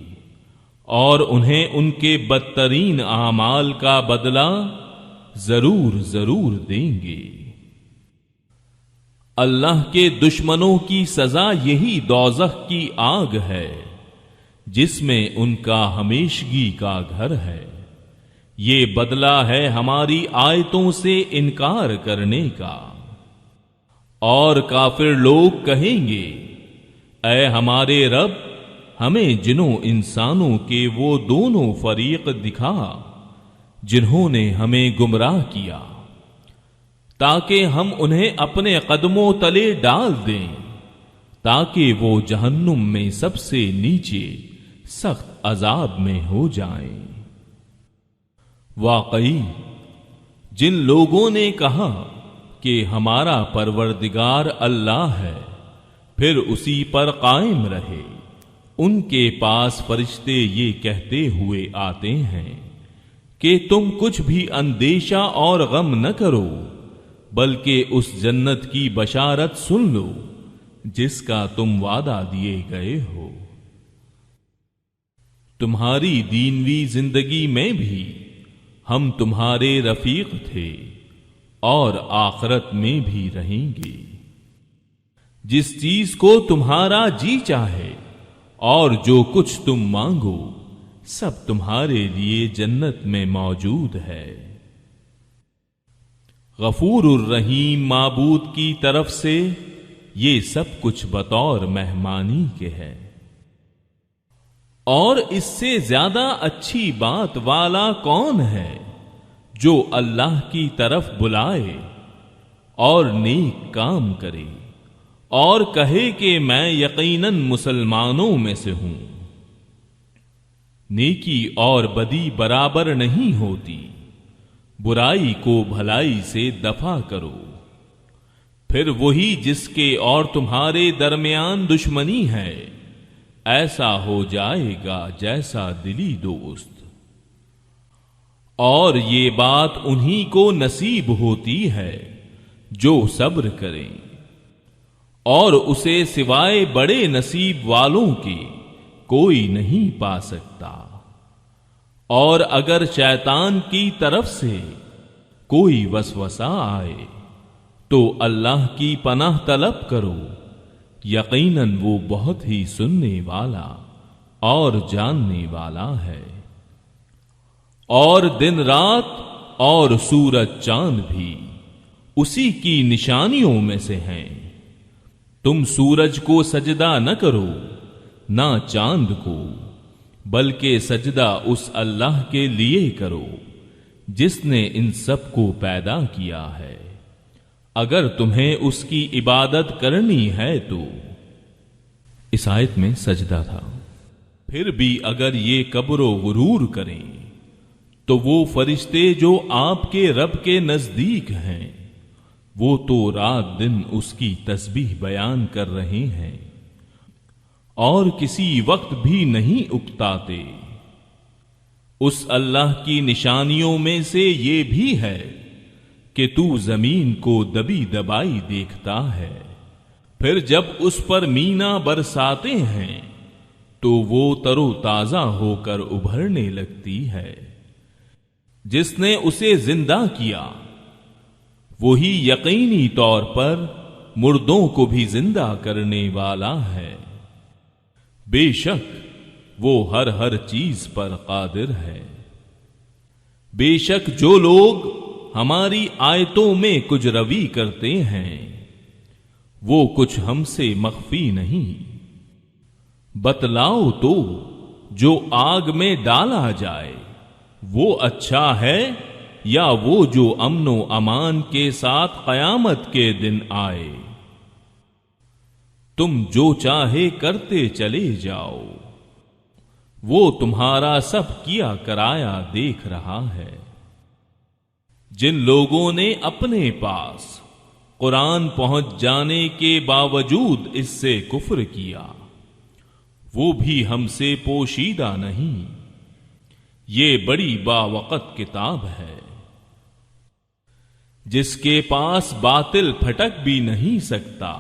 اور انہیں ان کے بدترین اعمال کا بدلہ ضرور ضرور دیں گے۔ اللہ کے دشمنوں کی سزا یہی دوزخ کی آگ ہے جس میں ان کا ہمیشگی کا گھر ہے، یہ بدلہ ہے ہماری آیتوں سے انکار کرنے کا۔ اور کافر لوگ کہیں گے اے ہمارے رب، ہمیں جنوں انسانوں کے وہ دونوں فریق دکھا جنہوں نے ہمیں گمراہ کیا، تاکہ ہم انہیں اپنے قدموں تلے ڈال دیں، تاکہ وہ جہنم میں سب سے نیچے سخت عذاب میں ہو جائیں۔ واقعی جن لوگوں نے کہا کہ ہمارا پروردگار اللہ ہے پھر اسی پر قائم رہے، ان کے پاس فرشتے یہ کہتے ہوئے آتے ہیں کہ تم کچھ بھی اندیشہ اور غم نہ کرو، بلکہ اس جنت کی بشارت سن لو جس کا تم وعدہ دیے گئے ہو۔ تمہاری دینوی زندگی میں بھی ہم تمہارے رفیق تھے اور آخرت میں بھی رہیں گے۔ جس چیز کو تمہارا جی چاہے اور جو کچھ تم مانگو سب تمہارے لیے جنت میں موجود ہے۔ غفور الرحیم معبود کی طرف سے یہ سب کچھ بطور مہمانی کے ہے، اور اس سے زیادہ اچھی بات والا کون ہے جو اللہ کی طرف بلائے اور نیک کام کرے اور کہے کہ میں یقیناً مسلمانوں میں سے ہوں۔ نیکی اور بدی برابر نہیں ہوتی، برائی کو بھلائی سے دفع کرو، پھر وہی جس کے اور تمہارے درمیان دشمنی ہے ایسا ہو جائے گا جیسا دلی دوست، اور یہ بات انہی کو نصیب ہوتی ہے جو صبر کریں، اور اسے سوائے بڑے نصیب والوں کے کوئی نہیں پا سکتا۔ اور اگر شیطان کی طرف سے کوئی وسوسہ آئے تو اللہ کی پناہ طلب کرو، یقیناً وہ بہت ہی سننے والا اور جاننے والا ہے۔ اور دن رات اور سورج چاند بھی اسی کی نشانیوں میں سے ہیں۔ تم سورج کو سجدہ نہ کرو نہ چاند کو، بلکہ سجدہ اس اللہ کے لیے کرو جس نے ان سب کو پیدا کیا ہے، اگر تمہیں اس کی عبادت کرنی ہے تو۔ اس آیت میں سجدہ تھا۔ پھر بھی اگر یہ کبر و غرور کریں تو وہ فرشتے جو آپ کے رب کے نزدیک ہیں وہ تو رات دن اس کی تسبیح بیان کر رہے ہیں اور کسی وقت بھی نہیں اکتاتے۔ اس اللہ کی نشانیوں میں سے یہ بھی ہے کہ تو زمین کو دبی دبائی دیکھتا ہے، پھر جب اس پر مینا برساتے ہیں تو وہ تر و تازہ ہو کر ابھرنے لگتی ہے۔ جس نے اسے زندہ کیا وہی یقینی طور پر مردوں کو بھی زندہ کرنے والا ہے، بے شک وہ ہر چیز پر قادر ہے۔ بے شک جو لوگ ہماری آیتوں میں کچھ روی کرتے ہیں وہ کچھ ہم سے مخفی نہیں۔ بتلاؤ تو جو آگ میں ڈالا جائے وہ اچھا ہے یا وہ جو امن و امان کے ساتھ قیامت کے دن آئے؟ تم جو چاہے کرتے چلے جاؤ، وہ تمہارا سب کیا کرایا دیکھ رہا ہے۔ جن لوگوں نے اپنے پاس قرآن پہنچ جانے کے باوجود اس سے کفر کیا وہ بھی ہم سے پوشیدہ نہیں، یہ بڑی باوقت کتاب ہے جس کے پاس باطل پھٹک بھی نہیں سکتا،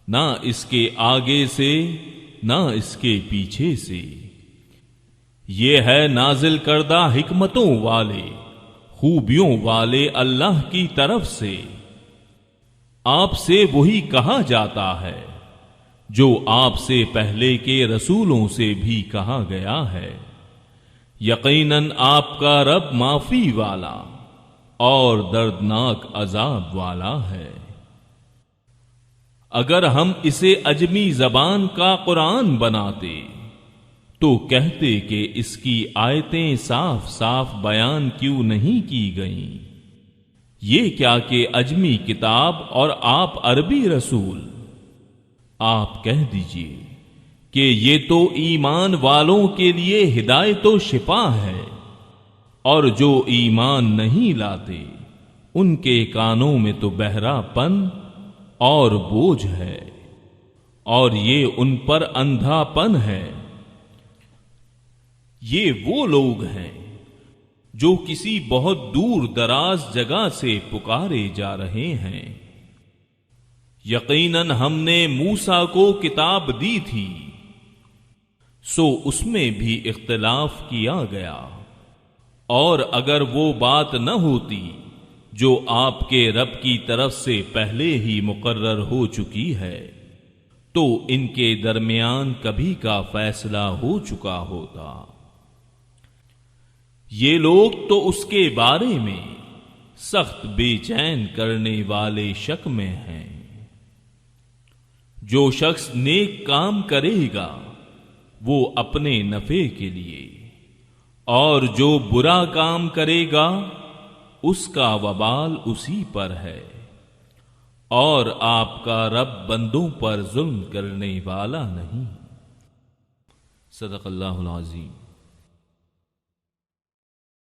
نہ اس کے آگے سے نہ اس کے پیچھے سے۔ یہ ہے نازل کردہ حکمتوں والے خوبیوں والے اللہ کی طرف سے۔ آپ سے وہی کہا جاتا ہے جو آپ سے پہلے کے رسولوں سے بھی کہا گیا ہے، یقیناً آپ کا رب معافی والا اور دردناک عذاب والا ہے۔ اگر ہم اسے عجمی زبان کا قرآن بناتے تو کہتے کہ اس کی آیتیں صاف صاف بیان کیوں نہیں کی گئیں؟ یہ کیا کہ عجمی کتاب اور آپ عربی رسول؟ آپ کہہ دیجئے کہ یہ تو ایمان والوں کے لیے ہدایت و شفا ہے، اور جو ایمان نہیں لاتے ان کے کانوں میں تو بہرا پن اور بوجھ ہے، اور یہ ان پر اندھا پن ہے۔ یہ وہ لوگ ہیں جو کسی بہت دور دراز جگہ سے پکارے جا رہے ہیں۔ یقیناً ہم نے موسیٰ کو کتاب دی تھی، سو اس میں بھی اختلاف کیا گیا، اور اگر وہ بات نہ ہوتی جو آپ کے رب کی طرف سے پہلے ہی مقرر ہو چکی ہے تو ان کے درمیان کبھی کا فیصلہ ہو چکا ہوتا۔ یہ لوگ تو اس کے بارے میں سخت بے چین کرنے والے شک میں ہیں۔ جو شخص نیک کام کرے گا وہ اپنے نفع کے لیے، اور جو برا کام کرے گا اس کا وبال اسی پر ہے، اور آپ کا رب بندوں پر ظلم کرنے والا نہیں۔ صدق اللہ العظیم۔